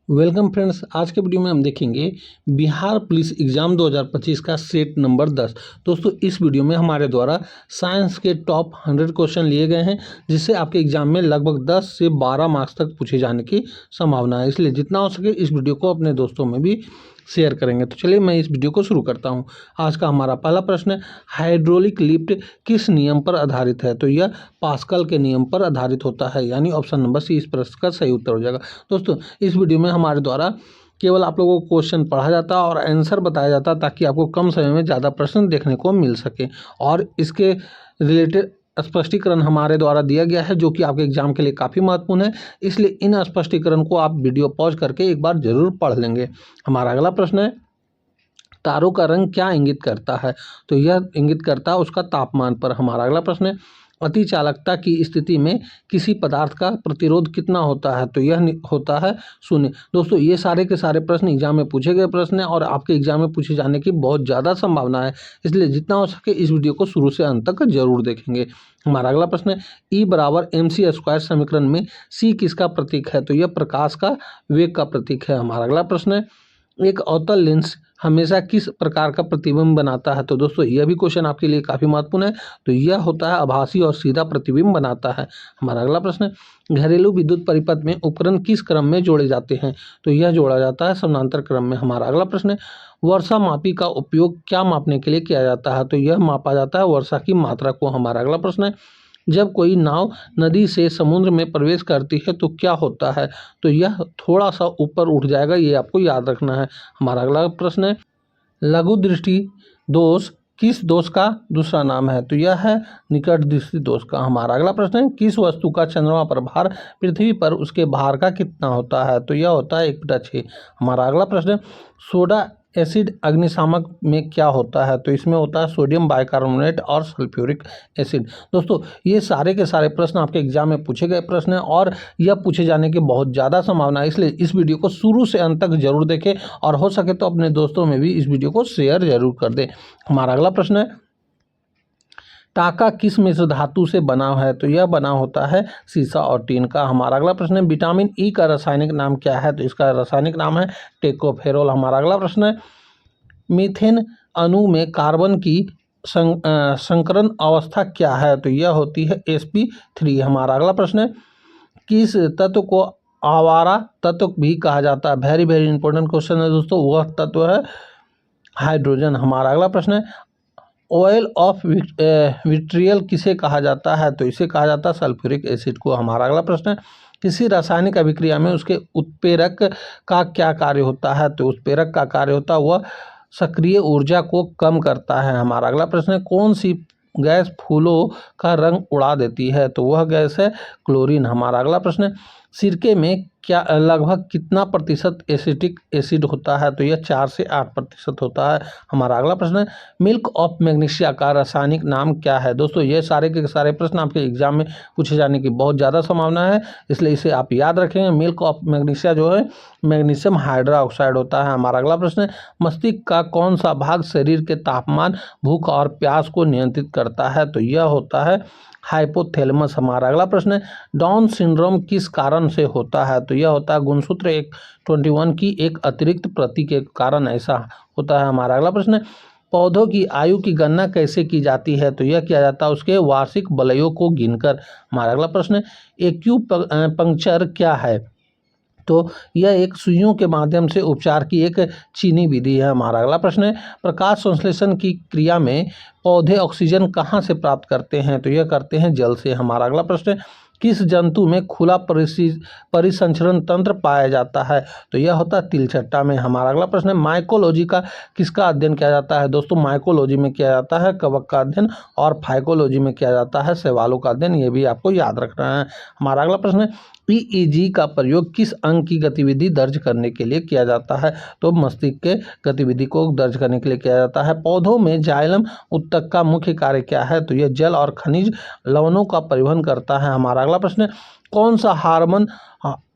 Welcome friends, आज के video में हम देखेंगे बिहार पुलिस एग्जाम 2025 का सेट नंबर 10। दोस्तों, इस वीडियो में हमारे द्वारा साइंस के टॉप 100 क्वेश्चन लिए गए हैं, जिससे आपके एग्जाम में लगभग 10 से 12 मार्क्स तक पूछे जाने की संभावना है। इसलिए जितना हो सके इस वीडियो को अपने दोस्तों में भी शेयर करेंगे। तो चलिए मैं इस वीडियो को शुरू करता हूं। आज का हमारा पहला प्रश्न है, हाइड्रोलिक लिफ्ट किस नियम पर आधारित है? तो यह पास्कल के नियम पर आधारित होता है, यानी ऑप्शन नंबर सी इस प्रश्न का सही उत्तर हो जाएगा। दोस्तों, इस वीडियो में हमारे द्वारा केवल आप लोगों को क्वेश्चन पढ़ा जाता है और आंसर बताया जाता है, ताकि आपको कम समय में ज़्यादा प्रश्न देखने को मिल सके। और इसके रिलेटेड स्पष्टीकरण हमारे द्वारा दिया गया है, जो कि आपके एग्जाम के लिए काफ़ी महत्वपूर्ण है। इसलिए इन स्पष्टीकरण को आप वीडियो पॉज करके एक बार जरूर पढ़ लेंगे। हमारा अगला प्रश्न है, तारों का रंग क्या इंगित करता है? तो यह इंगित करता है उसका तापमान पर। हमारा अगला प्रश्न है, अति चालकता की स्थिति में किसी पदार्थ का प्रतिरोध कितना होता है? तो यह होता है 0। दोस्तों, ये सारे के सारे प्रश्न एग्जाम में पूछे गए प्रश्न हैं और आपके एग्जाम में पूछे जाने की बहुत ज़्यादा संभावना है। इसलिए जितना हो सके इस वीडियो को शुरू से अंत तक जरूर देखेंगे। हमारा अगला प्रश्न है, E बराबर mc² समीकरण में c किसका प्रतीक है? तो यह प्रकाश का वेग का प्रतीक है। हमारा अगला प्रश्न है, एक अवतल लेंस हमेशा किस प्रकार का प्रतिबिंब बनाता है? तो दोस्तों, यह भी क्वेश्चन आपके लिए काफ़ी महत्वपूर्ण है। तो यह होता है आभासी और सीधा प्रतिबिंब बनाता है। हमारा अगला प्रश्न है, घरेलू विद्युत परिपथ में उपकरण किस क्रम में जोड़े जाते हैं? तो यह जोड़ा जाता है समानांतर क्रम में। हमारा अगला प्रश्न है, वर्षा मापी का उपयोग क्या मापने के लिए किया जाता है? तो यह मापा जाता है वर्षा की मात्रा को। हमारा अगला प्रश्न है, जब कोई नाव नदी से समुद्र में प्रवेश करती है तो क्या होता है? तो यह थोड़ा सा ऊपर उठ जाएगा, ये आपको याद रखना है। हमारा अगला प्रश्न है, लघु दृष्टि दोष किस दोष का दूसरा नाम है? तो यह है निकट दृष्टि दोष का। हमारा अगला प्रश्न है, किस वस्तु का चंद्रमा पर भार पृथ्वी पर उसके भार का कितना होता है? तो यह होता है 1/6। हमारा अगला प्रश्न है, सोडा एसिड अग्निशामक में क्या होता है? तो इसमें होता है सोडियम बाइकार्बोनेट और सल्फ्यूरिक एसिड। दोस्तों, ये सारे के सारे प्रश्न आपके एग्जाम में पूछे गए प्रश्न हैं और यह पूछे जाने की बहुत ज़्यादा संभावना है। इसलिए इस वीडियो को शुरू से अंत तक जरूर देखें और हो सके तो अपने दोस्तों में भी इस वीडियो को शेयर जरूर कर दें। हमारा अगला प्रश्न है, टाका किस मिश्र धातु से बना है? तो यह बना होता है सीसा और टीन का। हमारा अगला प्रश्न है, विटामिन ई का रासायनिक नाम क्या है? तो इसका रासायनिक नाम है टेकोफेरोल। हमारा अगला प्रश्न है, मीथेन अणु में कार्बन की संकरण अवस्था क्या है? तो यह होती है sp3। हमारा अगला प्रश्न है, किस तत्व को आवारा तत्व भी कहा जाता है? वेरी वेरी इंपॉर्टेंट क्वेश्चन है दोस्तों। वह तत्व है हाइड्रोजन। हमारा अगला प्रश्न है, ऑयल ऑफ विट्रियल किसे कहा जाता है? तो इसे कहा जाता है सल्फ्यूरिक एसिड को। हमारा अगला प्रश्न है, किसी रासायनिक अभिक्रिया में उसके उत्प्रेरक का क्या कार्य होता है? तो उत्प्रेरक का कार्य होता है वह सक्रिय ऊर्जा को कम करता है। हमारा अगला प्रश्न है, कौन सी गैस फूलों का रंग उड़ा देती है? तो वह गैस है क्लोरीन। हमारा अगला प्रश्न है, सिरके में क्या लगभग कितना प्रतिशत एसिटिक एसिड होता है? तो यह 4 से 8% होता है। हमारा अगला प्रश्न है, मिल्क ऑफ मैग्नीशिया का रासायनिक नाम क्या है? दोस्तों, ये सारे के सारे प्रश्न आपके एग्जाम में पूछे जाने की बहुत ज़्यादा संभावना है, इसलिए इसे आप याद रखेंगे। मिल्क ऑफ मैग्नीशिया जो है मैग्नीशियम हाइड्रोक्साइड होता है। हमारा अगला प्रश्न है, मस्तिष्क का कौन सा भाग शरीर के तापमान, भूख और प्यास को नियंत्रित करता है? तो यह होता है हाइपोथैलेमस। हमारा अगला प्रश्न है, डाउन सिंड्रोम किस कारण से होता है? तो यह होता है गुणसूत्र 21 की एक अतिरिक्त प्रति के कारण ऐसा होता है। हमारा अगला प्रश्न है, पौधों की आयु की गणना कैसे की जाती है? तो यह किया जाता है उसके वार्षिक वलयों को गिनकर। हमारा अगला प्रश्न है, एक्यूपंक्चर क्या है? तो यह एक सुइयों के माध्यम से उपचार की एक चीनी विधि है। हमारा अगला प्रश्न है, प्रकाश संश्लेषण की क्रिया में पौधे ऑक्सीजन कहाँ से प्राप्त करते हैं? तो यह करते हैं जल से। हमारा अगला प्रश्न है, किस जंतु में खुला परिसंचरण तंत्र पाया जाता है? तो यह होता है तिलचट्टा में। हमारा अगला प्रश्न है, माइकोलॉजी का किसका अध्ययन किया जाता है? दोस्तों, माइकोलॉजी में किया जाता है कवक का अध्ययन और फाइकोलॉजी में किया जाता है शैवालों का अध्ययन। ये भी आपको याद रखना है। हमारा अगला प्रश्न है, EEG का प्रयोग किस अंग की गतिविधि दर्ज करने के लिए किया जाता है? तो मस्तिष्क के गतिविधि को दर्ज करने के लिए किया जाता है। पौधों में जाइलम उत्तक का मुख्य कार्य क्या है? तो यह जल और खनिज लवणों का परिवहन करता है। हमारा अगला प्रश्न है, कौन सा हार्मोन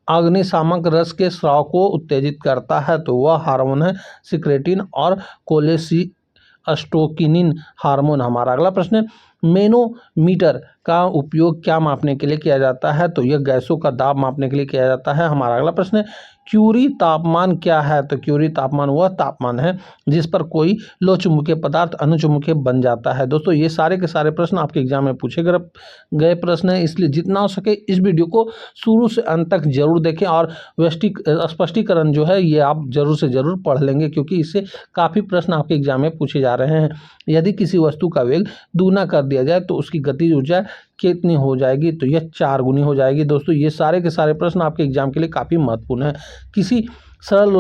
अग्निशामक रस के स्राव को उत्तेजित करता है? तो वह हार्मोन है सिक्रेटिन और कोलेसिस्टोकिनिन हार्मोन। हमारा अगला प्रश्न है, मैनोमीटर का उपयोग क्या मापने के लिए किया जाता है? तो यह गैसों का दाब मापने के लिए किया जाता है। हमारा अगला प्रश्न है, क्यूरी तापमान क्या है? तो क्यूरी तापमान वह तापमान है जिस पर कोई लोहचुंबकीय पदार्थ अनुचुंबकीय बन जाता है। दोस्तों ये सारे के सारे प्रश्न आपके एग्जाम में पूछे गए प्रश्न हैं, इसलिए जितना हो सके इस वीडियो को शुरू से अंत तक जरूर देखें और स्पष्टीकरण जो है ये आप जरूर से जरूर पढ़ लेंगे, क्योंकि इससे काफ़ी प्रश्न आपके एग्जाम में पूछे जा रहे हैं। यदि किसी वस्तु का वेग दूना कर दिया जाए तो उसकी गतिज ऊर्जा कितनी हो जाएगी? तो यह 4 गुनी हो जाएगी। दोस्तों ये सारे के सारे प्रश्न आपके एग्जाम के लिए काफ़ी महत्वपूर्ण है। किसी सरल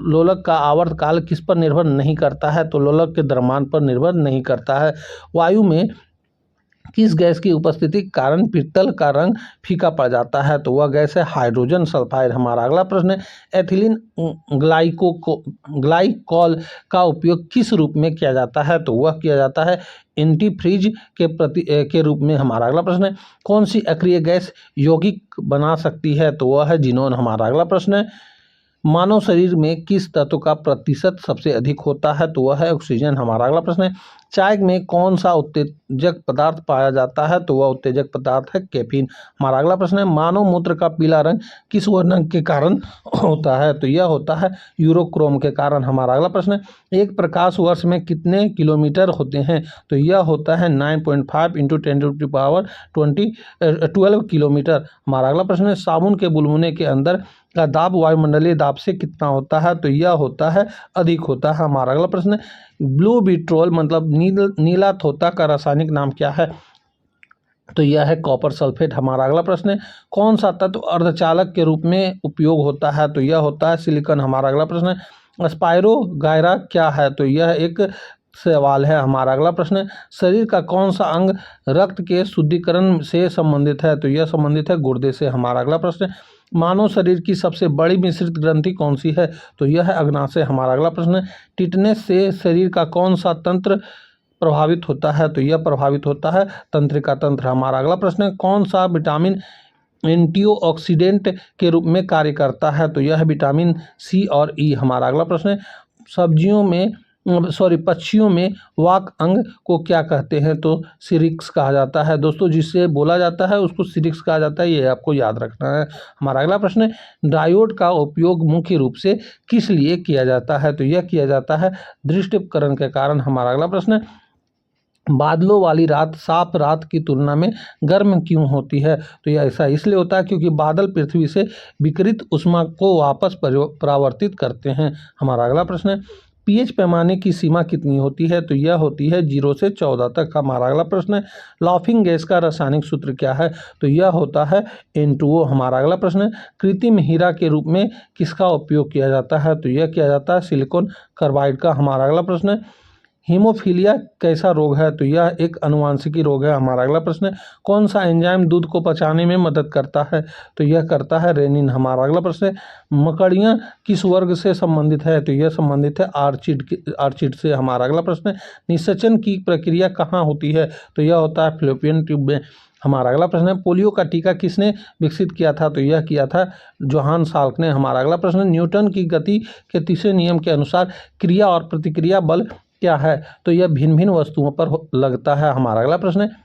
लोलक का आवर्तकाल किस पर निर्भर नहीं करता है? तो लोलक के द्रव्यमान पर निर्भर नहीं करता है। वायु में किस गैस की उपस्थिति के कारण पीतल का रंग फीका पड़ जाता है? तो वह गैस है हाइड्रोजन सल्फाइड। हमारा अगला प्रश्न है एथिलीन ग्लाइकॉल का उपयोग किस रूप में किया जाता है? तो वह किया जाता है एंटीफ्रीज के रूप में। हमारा अगला प्रश्न है कौन सी अक्रिय गैस यौगिक बना सकती है? तो वह है जिनोन। हमारा अगला प्रश्न है मानव शरीर में किस तत्व का प्रतिशत सबसे अधिक होता है? तो वह है ऑक्सीजन। हमारा अगला प्रश्न है चाय में कौन सा उत्तेजक पदार्थ पाया जाता है? तो वह उत्तेजक पदार्थ है कैफीन। हमारा अगला प्रश्न है मानव मूत्र का पीला रंग किस वर्ण के कारण होता है? तो यह होता है यूरोक्रोम के कारण। हमारा अगला प्रश्न है एक प्रकाश वर्ष में कितने किलोमीटर होते हैं? तो यह होता है 9.5 × 10⁻12 किलोमीटर। हमारा अगला प्रश्न है साबुन के बुलबुले के अंदर का दाब वायुमंडलीय दाब से कितना होता है? तो यह होता है अधिक होता है। हमारा अगला प्रश्न है ब्लू विट्रोल मतलब नीला थोथा का रासायनिक नाम क्या है? तो यह है कॉपर सल्फेट। हमारा अगला प्रश्न है कौन सा तत्व अर्धचालक के रूप में उपयोग होता है? तो यह होता है सिलिकॉन। हमारा अगला प्रश्न है स्पाइरो गायरा क्या है? तो यह एक सवाल है। हमारा अगला प्रश्न है शरीर का कौन सा अंग रक्त के शुद्धिकरण से संबंधित है? तो यह संबंधित है गुर्दे से। हमारा अगला प्रश्न है मानव शरीर की सबसे बड़ी मिश्रित ग्रंथि कौन सी है? तो यह है अग्नाशय। हमारा अगला प्रश्न है टिटनेस से शरीर का कौन सा तंत्र प्रभावित होता है? तो यह प्रभावित होता है तंत्रिका तंत्र। हमारा अगला प्रश्न है कौन सा विटामिन एंटीऑक्सीडेंट के रूप में कार्य करता है? तो यह है विटामिन सी और ई। हमारा अगला प्रश्न है पक्षियों में वाक अंग को क्या कहते हैं? तो सिरिक्स कहा जाता है। दोस्तों जिससे बोला जाता है उसको सिरिक्स कहा जाता है, ये आपको याद रखना है। हमारा अगला प्रश्न है डायोड का उपयोग मुख्य रूप से किस लिए किया जाता है? तो यह किया जाता है दृष्टिपकरण के कारण। हमारा अगला प्रश्न है बादलों वाली रात साफ रात की तुलना में गर्म क्यों होती है? तो यह ऐसा इसलिए होता है क्योंकि बादल पृथ्वी से विकिरित ऊष्मा को वापस परावर्तित करते हैं। हमारा अगला प्रश्न है पीएच पैमाने की सीमा कितनी होती है? तो यह होती है 0 से 14 तक। हमारा अगला प्रश्न है लाफिंग गैस का रासायनिक सूत्र क्या है? तो यह होता है N2O। हमारा अगला प्रश्न है कृत्रिम हीरा के रूप में किसका उपयोग किया जाता है? तो यह किया जाता है सिलिकॉन कार्बाइड का। हमारा अगला प्रश्न है हीमोफीलिया कैसा रोग है? तो यह एक अनुवांशिकी रोग है। हमारा अगला प्रश्न है कौन सा एंजाइम दूध को पचाने में मदद करता है? तो यह करता है रेनिन। हमारा अगला प्रश्न है मकड़ियाँ किस वर्ग से संबंधित है? तो यह संबंधित है आर्चिड से। हमारा अगला प्रश्न है निषेचन की प्रक्रिया कहाँ होती है? तो यह होता है फैलोपियन ट्यूब में। हमारा अगला प्रश्न है पोलियो का टीका किसने विकसित किया था? तो यह किया था जोहान साल्क ने। हमारा अगला प्रश्न है न्यूटन की गति के तीसरे नियम के अनुसार क्रिया और प्रतिक्रिया बल क्या है? तो यह भिन्न भिन्न वस्तुओं पर लगता है। हमारा अगला प्रश्न है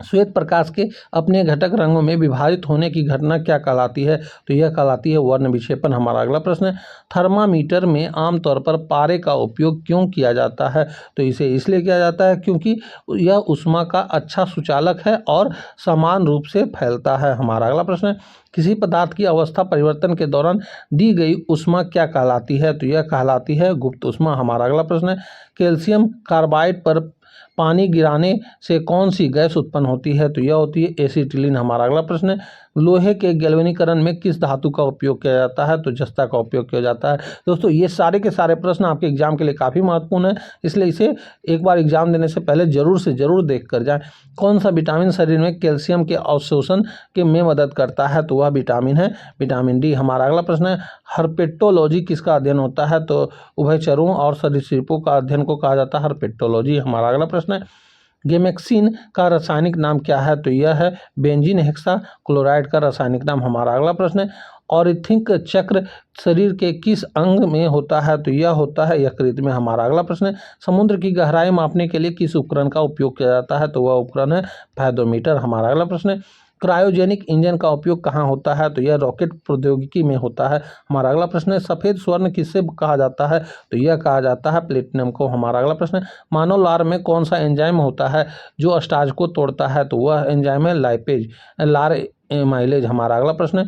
श्वेत प्रकाश के अपने घटक रंगों में विभाजित होने की घटना क्या कहलाती है? तो यह कहलाती है वर्ण विक्षेपण। हमारा अगला प्रश्न है थर्मामीटर में आमतौर पर पारे का उपयोग क्यों किया जाता है? तो इसे इसलिए किया जाता है क्योंकि यह ऊष्मा का अच्छा सुचालक है और समान रूप से फैलता है। हमारा अगला प्रश्न है किसी पदार्थ की अवस्था परिवर्तन के दौरान दी गई ऊष्मा क्या कहलाती है? तो यह कहलाती है गुप्त ऊष्मा। हमारा अगला प्रश्न है कैल्शियम कार्बाइड पर पानी गिराने से कौन सी गैस उत्पन्न होती है? तो यह होती है एसिटिलीन। हमारा अगला प्रश्न है लोहे के गैल्वेनीकरण में किस धातु का उपयोग किया जाता है? तो जस्ता का उपयोग किया जाता है। दोस्तों ये सारे के सारे प्रश्न आपके एग्जाम के लिए काफ़ी महत्वपूर्ण है, इसलिए इसे एक बार एग्जाम देने से पहले जरूर से जरूर देख कर जाएं। कौन सा विटामिन शरीर में कैल्शियम के अवशोषण के में मदद करता है? तो वह विटामिन है विटामिन डी। हमारा अगला प्रश्न है हर्पेटोलॉजी किसका अध्ययन होता है? तो उभयचरों और सरीसृपों का अध्ययन को कहा जाता है हर्पेटोलॉजी। हमारा अगला प्रश्न है गेमेक्सिन का रासायनिक नाम क्या है? तो यह है बेंजीन हेक्सा क्लोराइड का रासायनिक नाम। हमारा अगला प्रश्न है ऑरिथिक चक्र शरीर के किस अंग में होता है? तो यह होता है यकृत में। हमारा अगला प्रश्न है समुद्र की गहराई मापने के लिए किस उपकरण का उपयोग किया जाता है? तो वह उपकरण है फैदोमीटर। हमारा अगला प्रश्न है क्रायोजेनिक इंजन का उपयोग कहाँ होता है? तो यह रॉकेट प्रौद्योगिकी में होता है। हमारा अगला प्रश्न है, सफ़ेद स्वर्ण किससे कहा जाता है? तो यह कहा जाता है प्लेटिनम को। हमारा अगला प्रश्न है, मानव लार में कौन सा एंजाइम होता है जो स्टार्च को तोड़ता है? तो वह एंजाइम है लाइपेज लार माइलेज। हमारा अगला प्रश्न है,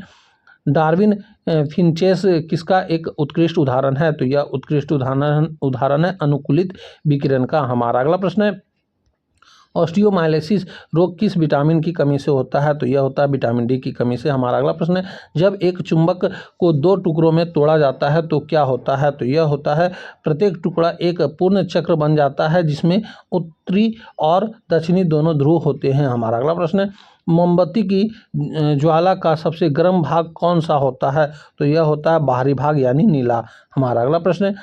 डार्विन फिंचेस किसका एक उत्कृष्ट उदाहरण है? तो यह उत्कृष्ट उदाहरण है अनुकूलित विकिरण का। हमारा अगला प्रश्न है, ऑस्टियोमाइलिसिस रोग किस विटामिन की कमी से होता है? तो यह होता है विटामिन डी की कमी से। हमारा अगला प्रश्न है, जब एक चुंबक को 2 टुकड़ों में तोड़ा जाता है तो क्या होता है? तो यह होता है प्रत्येक टुकड़ा एक पूर्ण चक्र बन जाता है जिसमें उत्तरी और दक्षिणी दोनों ध्रुव होते हैं। हमारा अगला प्रश्न है, मोमबत्ती की ज्वाला का सबसे गर्म भाग कौन सा होता है? तो यह होता है बाहरी भाग यानी नीला। हमारा अगला प्रश्न है,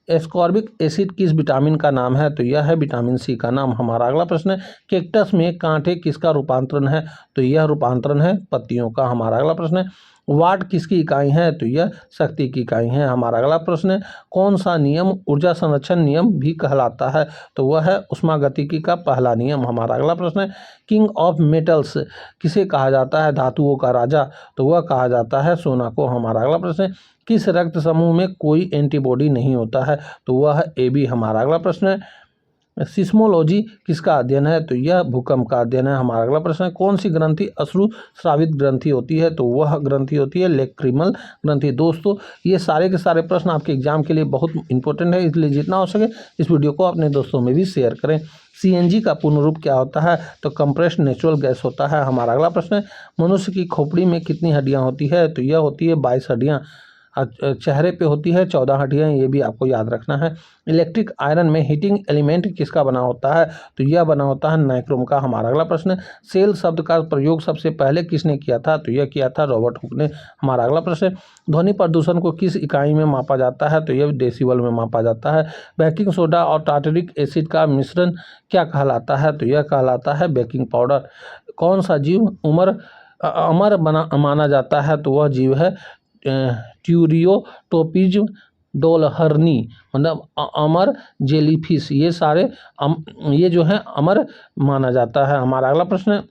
एस्कॉर्बिक एसिड किस विटामिन का नाम है? तो यह है विटामिन सी का नाम। हमारा अगला प्रश्न है, कैक्टस में कांटे किसका रूपांतरण है? तो यह रूपांतरण है पत्तियों का। हमारा अगला प्रश्न है, वाट किसकी इकाई है? तो यह शक्ति की इकाई है। हमारा अगला प्रश्न है, कौन सा नियम ऊर्जा संरक्षण नियम भी कहलाता है? तो वह है ऊष्मागतिकी का पहला नियम। हमारा अगला प्रश्न है, किंग ऑफ मेटल्स किसे कहा जाता है? धातुओं का राजा। तो वह कहा जाता है सोना को। हमारा अगला प्रश्न है, किस रक्त समूह में कोई एंटीबॉडी नहीं होता है? तो वह है AB। हमारा अगला प्रश्न है, सिस्मोलॉजी किसका अध्ययन है? तो यह भूकंप का अध्ययन है। हमारा अगला प्रश्न है, कौन सी ग्रंथि अश्रु स्रावित ग्रंथि होती है? तो वह ग्रंथि होती है लेक्रिमल ग्रंथि। दोस्तों, ये सारे के सारे प्रश्न आपके एग्जाम के लिए बहुत इंपॉर्टेंट है, इसलिए जितना हो सके इस वीडियो को अपने दोस्तों में भी शेयर करें। CNG का पूर्ण रूप क्या होता है? तो कंप्रेस्ड नेचुरल गैस होता है। हमारा अगला प्रश्न है, मनुष्य की खोपड़ी में कितनी हड्डियां होती है? तो यह होती है 22 हड्डियां। चेहरे पे होती है 14 हड्डियां, ये भी आपको याद रखना है। इलेक्ट्रिक आयरन में हीटिंग एलिमेंट किसका बना होता है? तो यह बना होता है नाइक्रोम का। हमारा अगला प्रश्न है, सेल शब्द का प्रयोग सबसे पहले किसने किया था? तो यह किया था रॉबर्ट हुक ने। हमारा अगला प्रश्न है, ध्वनि प्रदूषण को किस इकाई में मापा जाता है? तो यह डेसिबल में मापा जाता है। बेकिंग सोडा और टार्टरिक एसिड का मिश्रण क्या कहलाता है? तो यह कहलाता है बेकिंग पाउडर। कौन सा जीव अमर माना जाता है? तो वह जीव है ट्यूरियोटोपिज्म डोलहर्नी, मतलब अमर जेलीफिश। ये सारे ये जो है अमर माना जाता है। हमारा अगला प्रश्न है,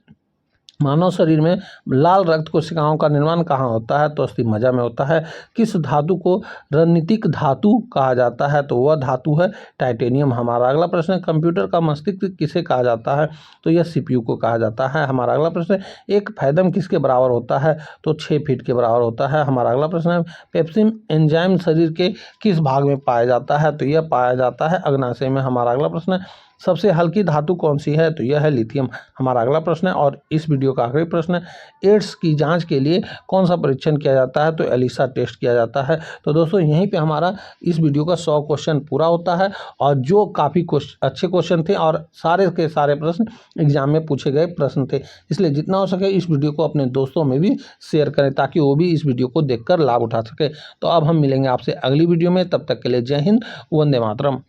मानव शरीर में लाल रक्त कोशिकाओं का निर्माण कहाँ होता है? तो अस्थि मज्जा में होता है। किस धातु को रणनीतिक धातु कहा जाता है? तो वह धातु है टाइटेनियम। हमारा अगला प्रश्न है, कंप्यूटर का मस्तिष्क किसे कहा जाता है? तो यह CPU को कहा जाता है। हमारा अगला प्रश्न है, एक फैदम किसके बराबर होता है? तो 6 फीट के बराबर होता है। हमारा अगला प्रश्न है, पेप्सिन एंजाइम शरीर के किस भाग में पाया जाता है? तो यह पाया जाता है अग्नाशय में। हमारा अगला प्रश्न है, सबसे हल्की धातु कौन सी है? तो यह है लिथियम। हमारा अगला प्रश्न है और इस वीडियो का आखिरी प्रश्न है, एड्स की जांच के लिए कौन सा परीक्षण किया जाता है? तो एलिसा टेस्ट किया जाता है। तो दोस्तों, यहीं पे हमारा इस वीडियो का 100 क्वेश्चन पूरा होता है, और जो काफ़ी अच्छे क्वेश्चन थे और सारे के सारे प्रश्न एग्जाम में पूछे गए प्रश्न थे, इसलिए जितना हो सके इस वीडियो को अपने दोस्तों में भी शेयर करें ताकि वो भी इस वीडियो को देखकर लाभ उठा सके। तो अब हम मिलेंगे आपसे अगली वीडियो में, तब तक के लिए जय हिंद, वंदे मातरम।